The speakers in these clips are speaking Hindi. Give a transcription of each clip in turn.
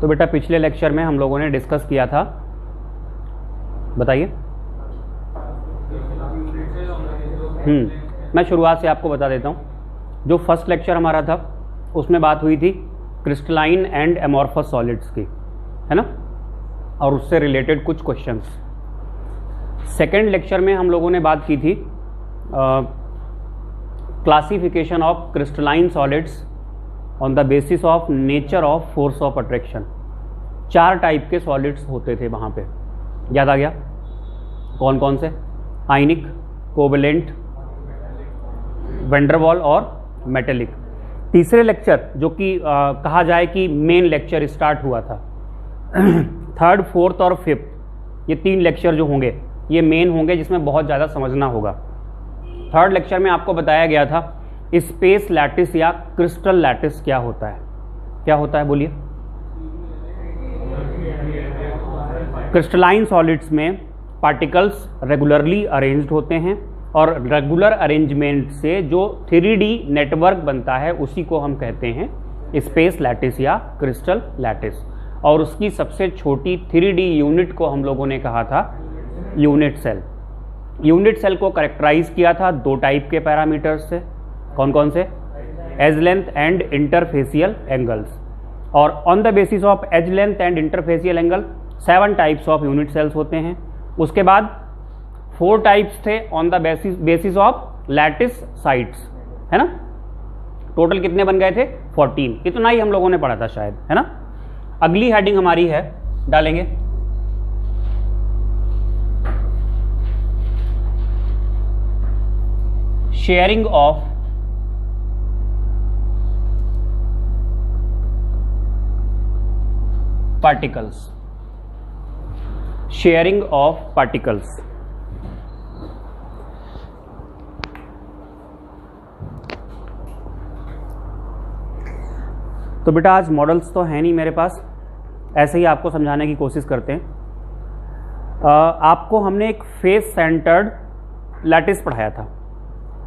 तो बेटा पिछले लेक्चर में हम लोगों ने डिस्कस किया था, बताइए। मैं शुरुआत से आपको बता देता हूँ। जो फर्स्ट लेक्चर हमारा था उसमें बात हुई थी क्रिस्टलाइन एंड एमॉर्फस सॉलिड्स की, है ना, और उससे रिलेटेड कुछ क्वेश्चंस। सेकेंड लेक्चर में हम लोगों ने बात की थी classification of crystalline solids on the basis of nature of force of attraction. 4 type के सॉलिड्स होते थे वहाँ पे, याद आ गया? कौन कौन से? आयनिक, कोवेलेंट, वैंडरवाल और मेटेलिक। तीसरे लेक्चर जो कि कहा जाए कि मेन लेक्चर स्टार्ट हुआ था, थर्ड, फोर्थ और फिफ्थ, ये 3 लेक्चर जो होंगे ये मेन होंगे, जिसमें बहुत ज़्यादा समझना होगा। थर्ड लेक्चर में आपको बताया गया था स्पेस लैटिस या क्रिस्टल लैटिस क्या होता है। क्या होता है बोलिए? क्रिस्टलाइन सॉलिड्स में पार्टिकल्स रेगुलरली अरेंज्ड होते हैं और रेगुलर अरेंजमेंट से जो 3D नेटवर्क बनता है उसी को हम कहते हैं स्पेस लैटिस या क्रिस्टल लैटिस। और उसकी सबसे छोटी 3D यूनिट को हम लोगों ने कहा था यूनिट सेल। यूनिट सेल को करेक्टराइज किया था 2 टाइप के पैरामीटर्स से। कौन कौन से? Edge length and interfacial angles. और on the basis of edge length and interfacial angle 7 types of unit cells होते हैं। उसके बाद 4 टाइप्स थे on the basis of lattice sites, है ना। टोटल कितने बन गए थे? 14। इतना ही हम लोगों ने पढ़ा था शायद, है ना। अगली हेडिंग हमारी है, डालेंगे sharing of particles. Sharing of particles. तो बेटा आज मॉडल्स तो हैं नहीं मेरे पास, ऐसे ही आपको समझाने की कोशिश करते हैं। आपको हमने एक फेस सेंटर्ड लैटिस पढ़ाया था।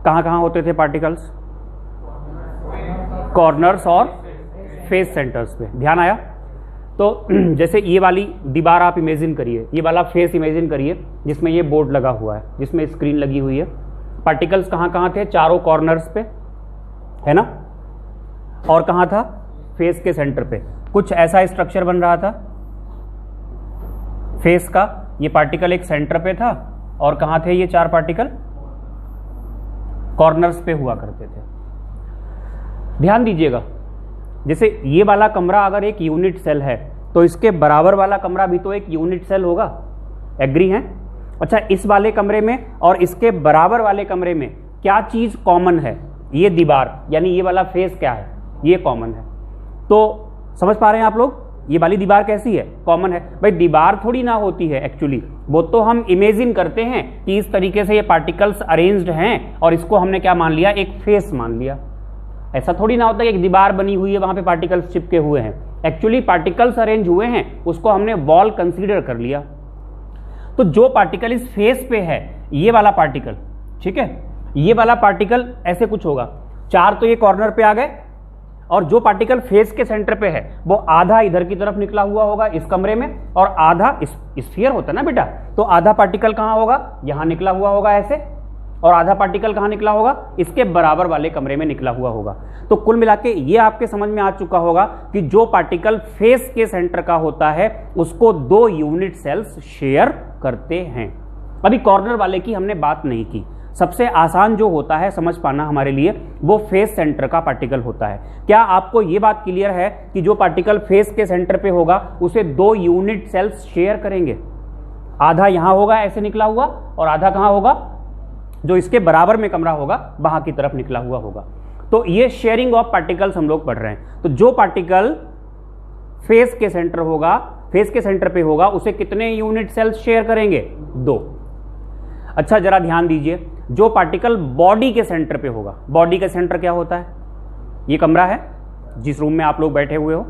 कहाँ कहाँ होते थे पार्टिकल्स? कॉर्नर्स और फेस सेंटर्स पे। ध्यान आया? तो जैसे ये वाली दीवार आप इमेजिन करिए, ये वाला फेस इमेजिन करिए जिसमें ये बोर्ड लगा हुआ है, जिसमें स्क्रीन लगी हुई है। पार्टिकल्स कहाँ कहाँ थे? चारों कॉर्नर्स पे, है ना। और कहाँ था? फेस के सेंटर पे। कुछ ऐसा स्ट्रक्चर बन रहा था फेस का। ये पार्टिकल एक सेंटर पे था और कहाँ थे ये 4 पार्टिकल? कॉर्नर्स पे हुआ करते थे। ध्यान दीजिएगा, जैसे ये वाला कमरा अगर एक यूनिट सेल है तो इसके बराबर वाला कमरा भी तो एक यूनिट सेल होगा। एग्री हैं? अच्छा, इस वाले कमरे में और इसके बराबर वाले कमरे में क्या चीज कॉमन है? ये दीवार, यानी ये वाला फेस क्या है? ये कॉमन है। तो समझ पा रहे हैं आप लोग? ये वाली दीवार कैसी है? कॉमन है। भाई दीवार थोड़ी ना होती है एक्चुअली, वो तो हम इमेजिन करते हैं कि इस तरीके से ये पार्टिकल्स अरेंज्ड हैं और इसको हमने क्या मान लिया? एक फेस मान लिया। ऐसा थोड़ी ना होता है कि एक दीवार बनी हुई है, वहां पे पार्टिकल्स चिपके हुए हैं। एक्चुअली पार्टिकल्स अरेंज हुए हैं, उसको हमने वॉल कंसीडर कर लिया। तो जो पार्टिकल इस फेस पे है, ये वाला पार्टिकल, ठीक है, ये वाला पार्टिकल ऐसे कुछ होगा। 4 तो ये कॉर्नर पे आ गए और जो पार्टिकल फेस के सेंटर पे है वो आधा इधर की तरफ निकला हुआ होगा इस कमरे में, और आधा स्फीयर होता है ना बेटा, तो आधा पार्टिकल कहाँ होगा? यहाँ निकला हुआ होगा ऐसे, और आधा पार्टिकल कहाँ निकला होगा? इसके बराबर वाले कमरे में निकला हुआ होगा। तो कुल मिला के ये आपके समझ में आ चुका होगा कि जो पार्टिकल फेस के सेंटर का होता है उसको 2 यूनिट सेल्स शेयर करते हैं। अभी कॉर्नर वाले की हमने बात नहीं की। सबसे आसान जो होता है समझ पाना हमारे लिए, वो फेस सेंटर का पार्टिकल होता है। क्या आपको ये बात क्लियर है कि जो पार्टिकल फेस के सेंटर पे होगा उसे 2 यूनिट सेल्स शेयर करेंगे? आधा यहां होगा ऐसे निकला हुआ, और आधा कहां होगा? जो इसके बराबर में कमरा होगा वहां की तरफ निकला हुआ होगा। तो ये शेयरिंग ऑफ पार्टिकल्स हम लोग पढ़ रहे हैं। तो जो पार्टिकल फेस के सेंटर होगा, फेस के सेंटर पे होगा, उसे कितने यूनिट सेल्स शेयर करेंगे? 2। अच्छा जरा ध्यान दीजिए, जो पार्टिकल बॉडी के सेंटर पे होगा, बॉडी का सेंटर क्या होता है? ये कमरा है जिस रूम में आप लोग बैठे हुए हो।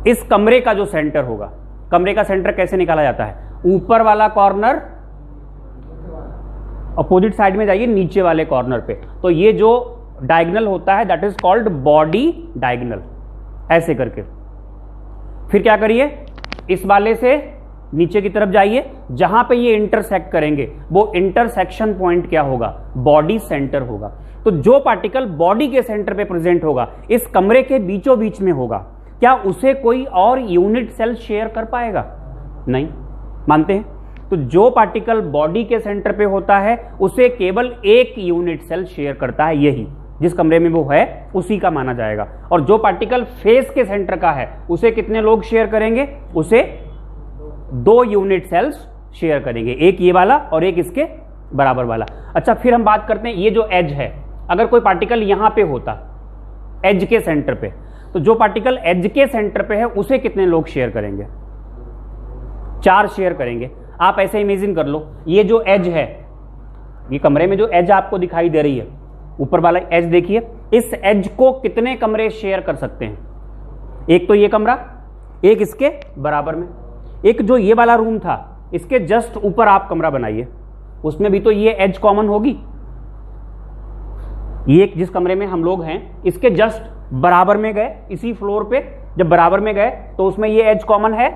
इस कमरे का जो सेंटर होगा, कमरे का सेंटर कैसे निकाला जाता है? ऊपर वाला कॉर्नर, अपोजिट साइड में जाइए नीचे वाले कॉर्नर पे, तो ये जो डायगोनल होता है that is called body diagonal, ऐसे करके। फिर क्या करिए, इस वाले से नीचे की तरफ जाइए, जहां पे ये इंटरसेक्ट करेंगे वो इंटरसेक्शन पॉइंट क्या होगा, बॉडी सेंटर होगा। तो जो पार्टिकल बॉडी के सेंटर पे प्रेजेंट होगा, इस कमरे के बीचों बीच में होगा, क्या उसे कोई और यूनिट सेल शेयर कर पाएगा? नहीं, मानते हैं। तो जो पार्टिकल बॉडी के सेंटर पे होता है उसे केवल एक यूनिट सेल शेयर करता है, यही जिस कमरे में वो है उसी का माना जाएगा। और जो पार्टिकल फेस के सेंटर का है उसे कितने लोग शेयर करेंगे, उसे 2 यूनिट सेल्स शेयर करेंगे, एक ये वाला और एक इसके बराबर वाला। अच्छा, फिर हम बात करते हैं ये जो एज है, अगर कोई पार्टिकल यहां पे होता एज के सेंटर पे, तो जो पार्टिकल एज के सेंटर पे है उसे कितने लोग शेयर करेंगे? 4 शेयर करेंगे। आप ऐसे इमेजिन कर लो, ये जो एज है, ये कमरे में जो एज आपको दिखाई दे रही है, ऊपर वाला एज देखिए, इस एज को कितने कमरे शेयर कर सकते हैं? एक तो ये कमरा, एक इसके बराबर में, एक जो ये वाला रूम था इसके जस्ट ऊपर आप कमरा बनाइए, उसमें भी तो ये एज कॉमन होगी। ये जिस कमरे में हम लोग हैं इसके जस्ट बराबर में गए, इसी फ्लोर पे जब बराबर में गए तो उसमें ये एज कॉमन है,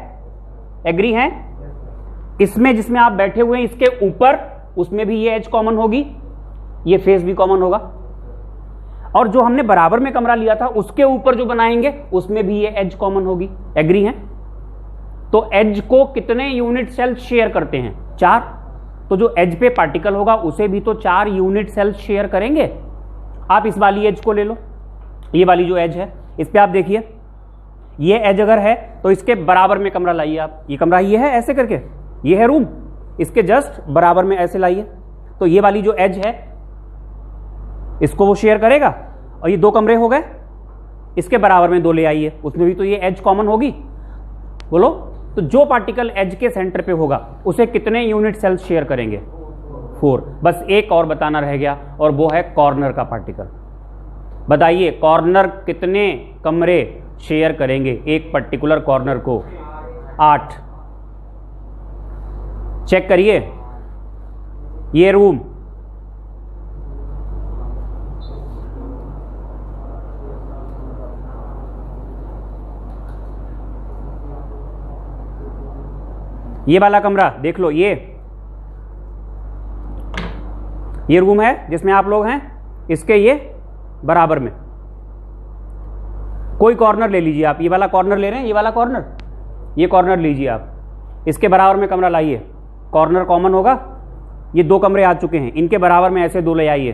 एग्री हैं? इसमें जिसमें आप बैठे हुए हैं इसके ऊपर, उसमें भी ये एज कॉमन होगी, ये फेस भी कॉमन होगा। और जो हमने बराबर में कमरा लिया था उसके ऊपर जो बनाएंगे उसमें भी ये एज कॉमन होगी, एग्री हैं? तो एज को कितने यूनिट सेल शेयर करते हैं? 4। तो जो एज पे पार्टिकल होगा उसे भी तो 4 यूनिट सेल शेयर करेंगे। आप इस वाली एज को ले लो, ये वाली जो एज है इस पे आप देखिए, ये एज अगर है तो इसके बराबर में कमरा लाइए आप, ये कमरा ये है ऐसे करके, ये है रूम, इसके जस्ट बराबर में ऐसे लाइए, तो ये वाली जो एज है इसको वो शेयर करेगा। और ये 2 कमरे हो गए, इसके बराबर में 2 ले आइए, उसमें भी तो ये एज कॉमन होगी। बोलो, तो जो पार्टिकल एज के सेंटर पे होगा उसे कितने यूनिट सेल्स शेयर करेंगे? 4। बस एक और बताना रह गया और वो है कॉर्नर का पार्टिकल। बताइए कॉर्नर कितने कमरे शेयर करेंगे एक पर्टिकुलर कॉर्नर को? 8। चेक करिए, ये रूम, ये वाला कमरा देख लो, ये रूम है जिसमें आप लोग हैं, इसके ये बराबर में कोई कॉर्नर ले लीजिए आप, ये वाला कॉर्नर ले रहे हैं, ये वाला कॉर्नर, ये कॉर्नर लीजिए आप, इसके बराबर में कमरा लाइए, कॉर्नर कॉमन होगा। ये 2 कमरे आ चुके हैं, इनके बराबर में ऐसे 2 ले आइए,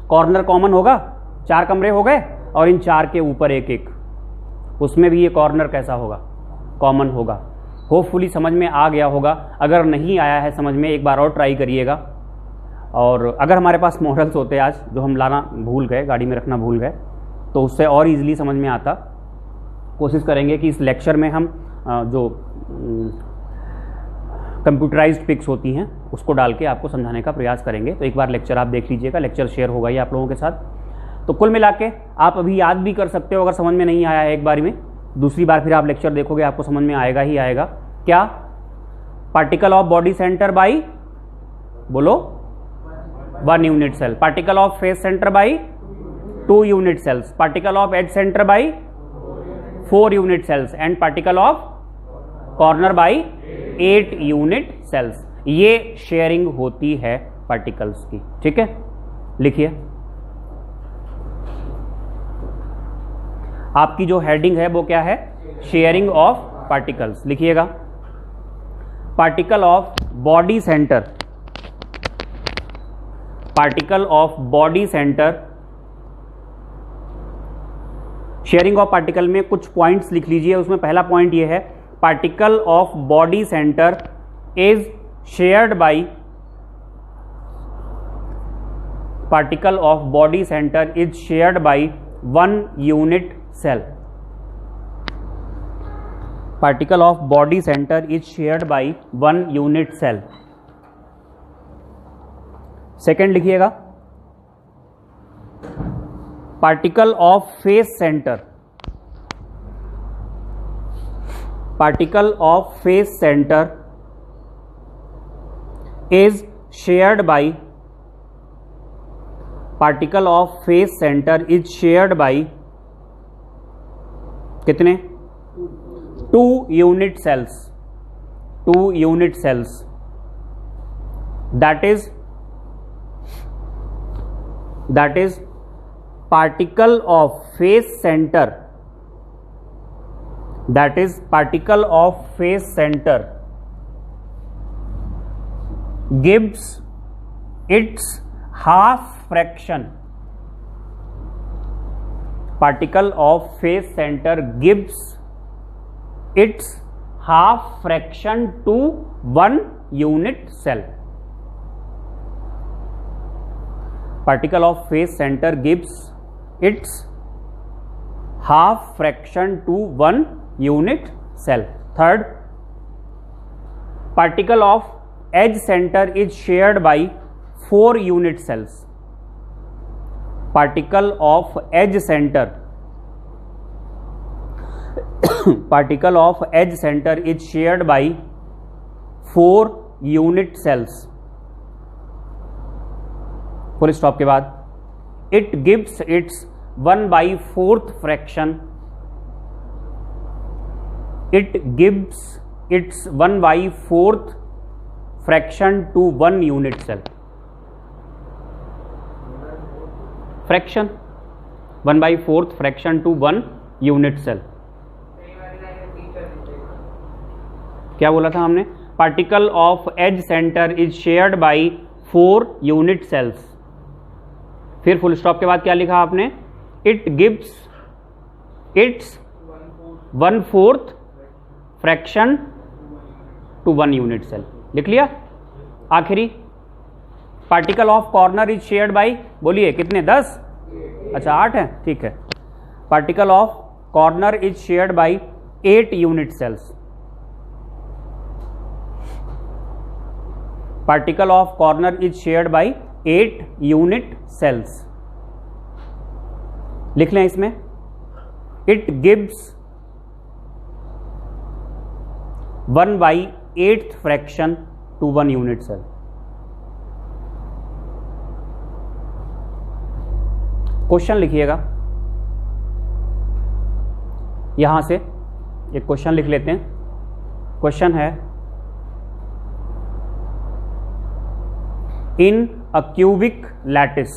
कॉर्नर कॉमन होगा, 4 कमरे हो गए, और इन 4 के ऊपर एक एक, उसमें भी ये कॉर्नर कैसा होगा? कॉमन होगा। होपफुली समझ में आ गया होगा, अगर नहीं आया है समझ में एक बार और ट्राई करिएगा। और अगर हमारे पास मॉडल्स होते आज जो हम लाना भूल गए, गाड़ी में रखना भूल गए, तो उससे और इजीली समझ में आता। कोशिश करेंगे कि इस लेक्चर में हम जो कंप्यूटराइज्ड पिक्स होती हैं उसको डाल के आपको समझाने का प्रयास करेंगे। तो एक बार लेक्चर आप देख लीजिएगा, लेक्चर शेयर होगा ये आप लोगों के साथ। तो कुल मिला के आप अभी याद भी कर सकते हो, अगर समझ में नहीं आया है एक बार में, दूसरी बार फिर आप लेक्चर देखोगे आपको समझ में आएगा ही आएगा। क्या? Particle of body centre by, बोलो, 1 unit cell. Particle of face centre by 2 unit cells. Particle of edge centre by 4 unit cells. And particle of corner by 8 unit cells. ये शेयरिंग होती है पार्टिकल्स की, ठीक है? लिखिए, आपकी जो हेडिंग है वो क्या है? Sharing of particles. लिखिएगा, particle of body centre, particle of body centre. Sharing of particle में कुछ पॉइंट्स लिख लीजिए। उसमें पहला पॉइंट ये है, particle of body centre is shared by, particle of body centre is shared by 1 unit cell. Particle of body centre is shared by 1 unit cell. Second लिखिएगा, particle of face centre, particle of face centre is shared by, particle of face centre is shared by कितने? 2 unit cells, 2 unit cells, that is particle of phase center, that is particle of phase center gives its half fraction, particle of phase center gives its half fraction to 1 unit cell. Particle of phase center gives its half fraction to 1 unit cell. Third, particle of edge center is shared by 4 unit cells. Particle of edge center particle of edge center is shared by 4 unit cells. Full stop के बाद it gives its 1/4 fraction, it gives its 1/4 fraction to 1 unit cell. Fraction 1/4 fraction to 1 unit cell. क्या बोला था हमने? Particle of edge centre is shared by 4 unit cells. फिर फुल स्टॉप के बाद क्या लिखा आपने? It gives its 1/4 fraction to 1 unit cell. लिख लिया? आखिरी particle of corner is shared by, बोलिए कितने? 10? अच्छा 8 है, ठीक है. Particle of corner is shared by 8 unit cells. Particle of corner is shared by 8 unit cells. लिख लें इसमें. It gives 1/8 fraction to 1 unit cell. Question लिखिएगा. यहां से एक क्वेश्चन लिख लेते हैं. क्वेश्चन है, in a cubic lattice,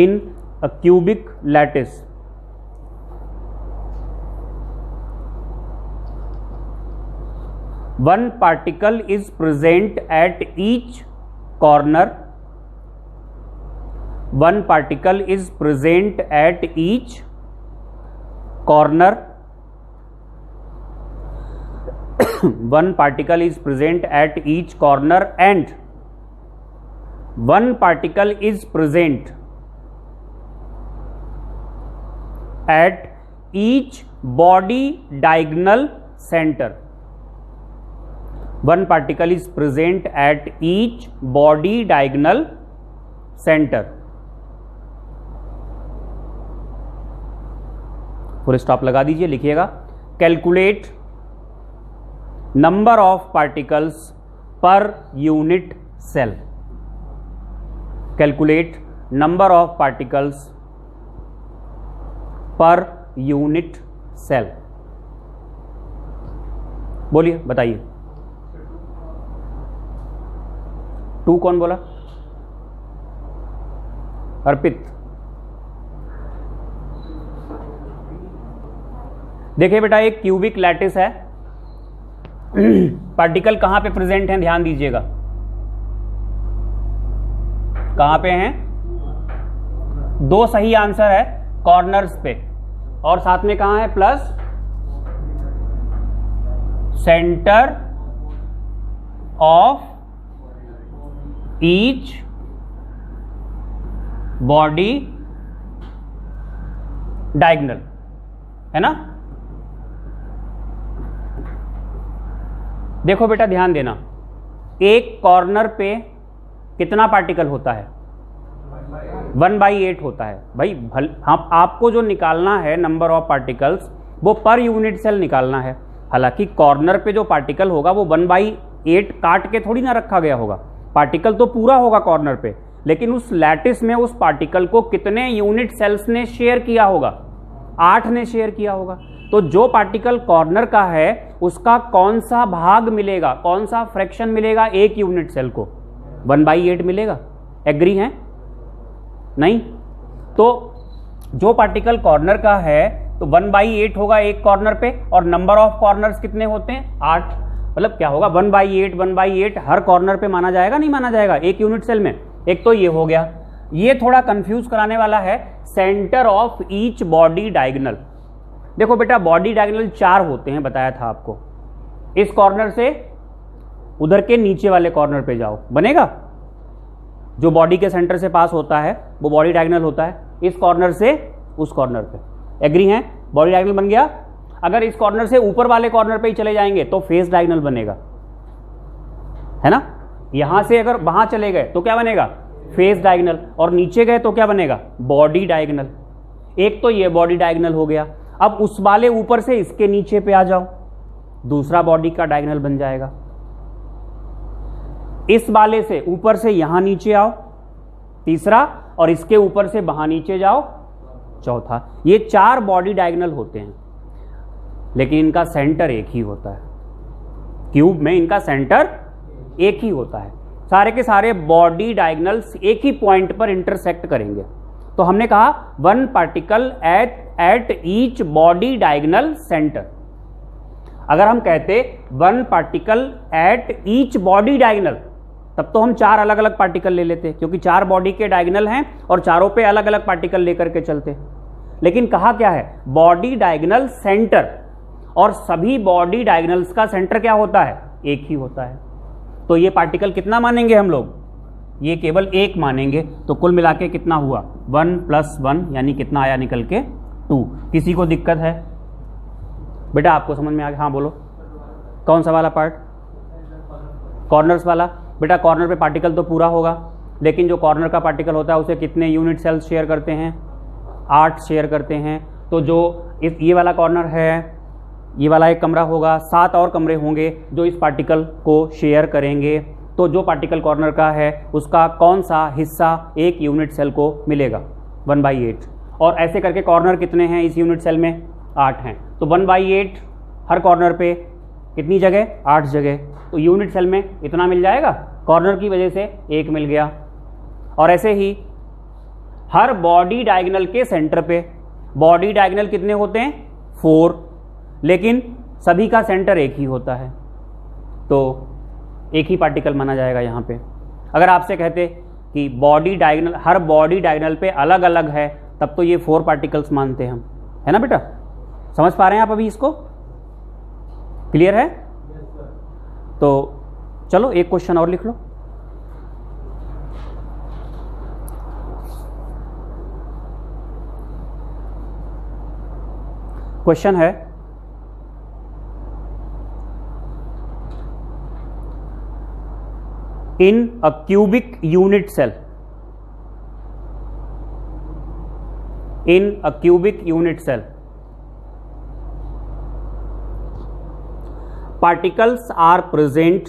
in a cubic lattice, one particle is present at each corner, one particle is present at each corner, one particle is present at each corner and one particle is present at each body diagonal center. One particle is present at each body diagonal center. Full stop लगा दीजिए. लिखिएगा, calculate number of particles per unit cell. Calculate number of particles per unit cell. बोलिए, बताइए. 2 कौन बोला? अर्पित. देखिए बेटा, एक क्यूबिक लैटिस है. पार्टिकल कहां पे प्रेजेंट हैं? ध्यान दीजिएगा. कहां पे हैं? 2 सही आंसर है. कॉर्नर्स पे. और साथ में कहां है? Plus centre of each body diagonal, है ना? देखो बेटा, ध्यान देना. एक कॉर्नर पे कितना पार्टिकल होता है? 1/8 होता है. भाई हम आपको जो निकालना है नंबर ऑफ पार्टिकल्स, वो पर यूनिट सेल निकालना है. हालांकि कॉर्नर पे जो पार्टिकल होगा वो 1/8 काट के थोड़ी ना रखा गया होगा. पार्टिकल तो पूरा होगा कॉर्नर पे, लेकिन उस लैटिस में उस पार्टिकल को कितने यूनिट सेल्स ने शेयर किया होगा, 8 ने शेयर किया होगा। तो जो पार्टिकल कॉर्नर का है उसका कौन सा भाग मिलेगा, कौन सा फ्रैक्शन मिलेगा एक यूनिट सेल को? 1/8 मिलेगा। एग्री हैं? नहीं? तो जो पार्टिकल कॉर्नर का है तो 1/8 होगा एक कॉर्नर पे, और नंबर ऑफ कॉर्नर्स कितने होते हैं? 8। मतलब क्या होगा? 1/8 हर कॉर्नर पे माना जाएगा, नहीं माना जाएगा एक यूनिट सेल में? एक तो ये हो गया। ये थोड़ा कंफ्यूज कराने वाला है, centre of each body diagonal. देखो बेटा, बॉडी डायगोनल 4 होते हैं, बताया था आपको। इस कॉर्नर से उधर के नीचे वाले कॉर्नर पे जाओ, बनेगा? जो बॉडी के सेंटर से पास होता है वो बॉडी डायगोनल होता है, इस कॉर्नर से उस कॉर्नर पे। एग्री हैं? बॉडी डायगोनल बन गया। अगर इस कॉर्नर से ऊपर वाले कॉर्नर पे ही चले जाएंगे तो फेस डायगोनल बनेगा, है ना? यहां से अगर वहां चले गए तो क्या बनेगा? Face diagonal. और नीचे गए तो क्या बनेगा? Body diagonal. एक तो ये बॉडी डायगोनल हो गया। अब उस वाले ऊपर से इसके नीचे पे आ जाओ, दूसरा बॉडी का डायगोनल बन जाएगा। इस वाले से ऊपर से यहां नीचे आओ, तीसरा, और इसके ऊपर से वहां नीचे जाओ, चौथा। ये 4 बॉडी डायगोनल होते हैं, लेकिन इनका सेंटर एक ही होता है। क्यूब में इनका सेंटर एक ही होता है। सारे के सारे बॉडी डायगोनल्स एक ही पॉइंट पर इंटरसेक्ट करेंगे। तो हमने कहा 1 particle at each body diagonal centre. अगर हम कहते 1 particle at each body diagonal, तब तो हम 4 अलग अलग पार्टिकल ले लेते, क्योंकि 4 बॉडी के डायगोनल हैं और चारों पे अलग अलग पार्टिकल लेकर के चलते। लेकिन कहा क्या है? Body diagonal centre. और सभी बॉडी डायगोनल्स का सेंटर क्या होता है? एक ही होता है। तो ये पार्टिकल कितना मानेंगे हम लोग? ये केवल एक मानेंगे। तो कुल मिला के कितना हुआ? 1 + 1 यानी कितना आया निकल के? 2। किसी को दिक्कत है? बेटा आपको समझ में आ गया? हाँ बोलो। कौन सा वाला पार्ट? कॉर्नर्स वाला। बेटा कॉर्नर पे पार्टिकल तो पूरा होगा, लेकिन जो कॉर्नर का पार्टिकल होता है उसे कितने यूनिट सेल्स शेयर करते हैं? 8 शेयर करते हैं। तो जो ये वाला कॉर्नर है, ये वाला एक कमरा होगा, 7 और कमरे होंगे जो इस पार्टिकल को शेयर करेंगे। तो जो पार्टिकल कॉर्नर का है उसका कौन सा हिस्सा एक यूनिट सेल को मिलेगा? 1/8। और ऐसे करके कॉर्नर कितने हैं इस यूनिट सेल में? 8 हैं। तो 1/8 हर कॉर्नर पे कितनी जगह? 8 जगह। तो यूनिट सेल में इतना मिल जाएगा, कॉर्नर की वजह से 1 मिल गया। और ऐसे ही हर बॉडी डायगोनल के सेंटर पे, बॉडी डायगोनल कितने होते हैं? 4, लेकिन सभी का सेंटर एक ही होता है, तो एक ही पार्टिकल माना जाएगा यहाँ पे। अगर आपसे कहते कि बॉडी डायगोनल, हर बॉडी डायगोनल पे अलग अलग है, तब तो ये 4 पार्टिकल्स मानते हम, है ना बेटा? समझ पा रहे हैं आप अभी इसको? क्लियर है? तो चलो एक क्वेश्चन और लिख लो। क्वेश्चन है, in a cubic unit cell, in a cubic unit cell, particles are present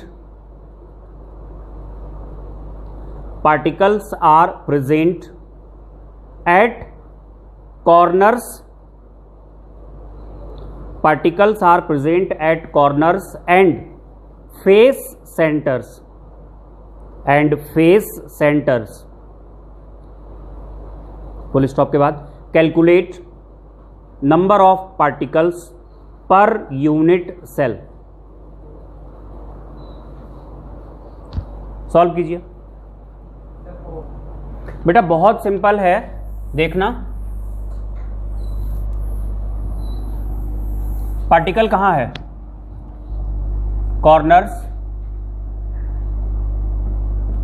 at corners, particles are present at corners and face centers, full stop के बाद calculate number of particles per unit cell. Solve कीजिए बेटा, बहुत सिंपल है, देखना। पार्टिकल कहां है? कॉर्नर्स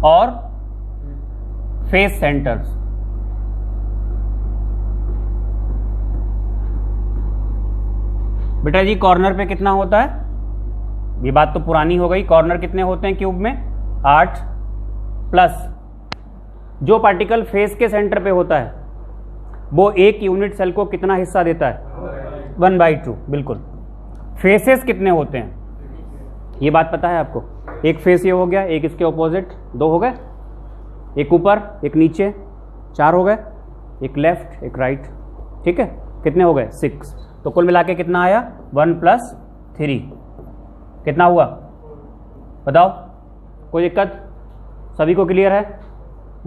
और फेस सेंटर्स। बेटा जी कॉर्नर पे कितना होता है? ये बात तो पुरानी हो गई। कॉर्नर कितने होते हैं क्यूब में? 8 प्लस जो पार्टिकल फेस के सेंटर पे होता है वो एक यूनिट सेल को कितना हिस्सा देता है? 1/2। बिल्कुल। फेसेस कितने होते हैं ये बात पता है आपको? एक फेस ये हो गया, एक इसके ऑपोजिट, 2 हो गए, एक ऊपर एक नीचे, 4 हो गए, एक लेफ्ट एक राइट, ठीक है। कितने हो गए 6, तो कुल मिला के कितना आया 1 + 3 कितना हुआ बताओ, कोई दिक्कत, सभी को क्लियर है?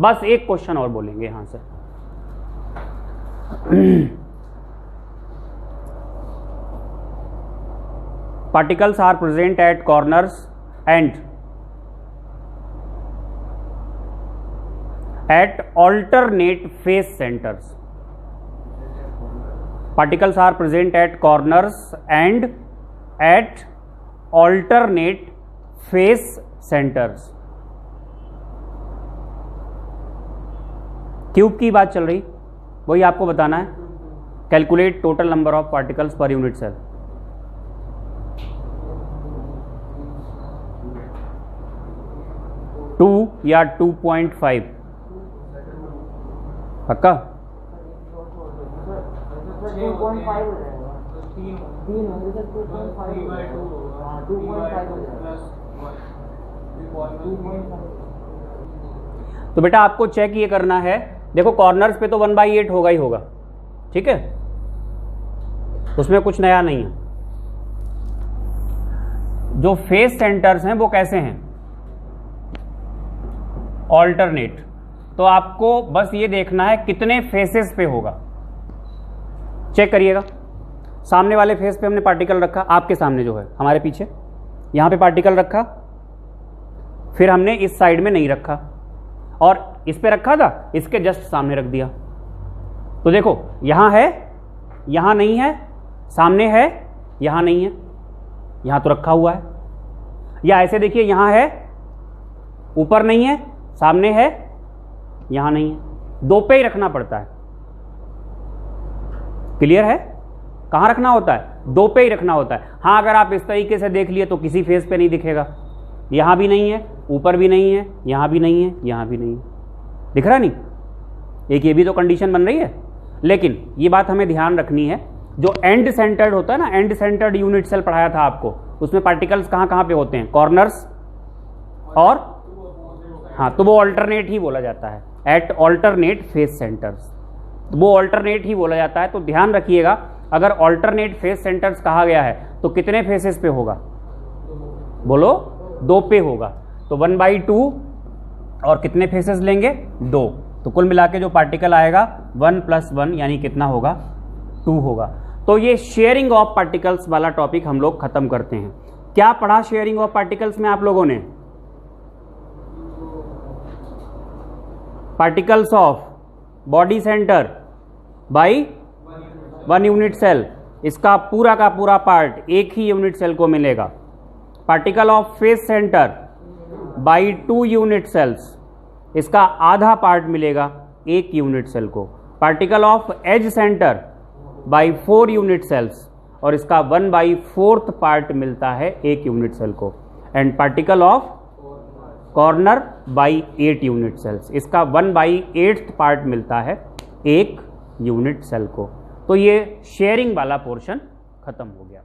बस एक क्वेश्चन और बोलेंगे यहां से। Particles are present at corners and at alternate face centers. Particles are present at corners and at alternate face centers. Cube की बात चल रही, वही आपको बताना है। Calculate total number of particles per unit cell. Two या 2.5 पक्का? 2.5 तो बेटा आपको चेक ये करना है, देखो कॉर्नर्स पे तो 1/8 होगा ही होगा, ठीक है, उसमें कुछ नया नहीं है। जो फेस सेंटर्स हैं वो कैसे हैं, ऑल्टरनेट। तो आपको बस ये देखना है कितने फेसेस पे होगा, चेक करिएगा। सामने वाले फेस पे हमने पार्टिकल रखा, आपके सामने जो है हमारे पीछे, यहां पे पार्टिकल रखा, फिर हमने इस साइड में नहीं रखा और इस पे रखा था, इसके जस्ट सामने रख दिया। तो देखो यहां है, यहां नहीं है, सामने है, यहां नहीं है, यहां तो रखा हुआ है। या ऐसे देखिए, यहां है, ऊपर नहीं है, सामने है, यहां नहीं है, दो पे ही रखना पड़ता है। क्लियर है? कहां रखना होता है, दो पे ही रखना होता है। हाँ, अगर आप इस तरीके से देख लिए तो किसी फेस पे नहीं दिखेगा, यहां भी नहीं है, ऊपर भी नहीं है, यहां भी नहीं है, यहां भी नहीं है, दिख रहा नहीं? एक ये भी तो कंडीशन बन रही है। लेकिन ये बात हमें ध्यान रखनी है, जो एंड सेंटर्ड होता है ना, एंड सेंटर्ड यूनिट सेल पढ़ाया था आपको, उसमें पार्टिकल्स कहां कहां पे होते हैं, कॉर्नर्स और हाँ, तो वो ऑल्टरनेट ही बोला जाता है, एट ऑल्टरनेट फेस सेंटर्स, वो ऑल्टरनेट ही बोला जाता है। तो ध्यान रखिएगा, अगर ऑल्टरनेट फेस सेंटर्स कहा गया है तो कितने फेसेस पे होगा, बोलो, दो पे होगा। तो 1/2 और कितने फेसेस लेंगे, 2। तो कुल मिला के जो पार्टिकल आएगा 1 + 1 यानी कितना होगा, 2 होगा। तो ये शेयरिंग ऑफ पार्टिकल्स वाला टॉपिक हम लोग खत्म करते हैं। क्या पढ़ा शेयरिंग ऑफ पार्टिकल्स में आप लोगों ने? Particles of body centre by 1 unit cell, इसका पूरा का पूरा पार्ट एक ही यूनिट सेल को मिलेगा। Particle of face centre by 2 unit cells, इसका आधा पार्ट मिलेगा एक यूनिट सेल को। Particle of edge centre by 4 unit cells, और इसका 1/4 पार्ट मिलता है एक यूनिट सेल को। And particle of corner by 8 unit cells, इसका 1/8 पार्ट मिलता है एक यूनिट सेल को। तो ये शेयरिंग वाला पोर्शन खत्म हो गया।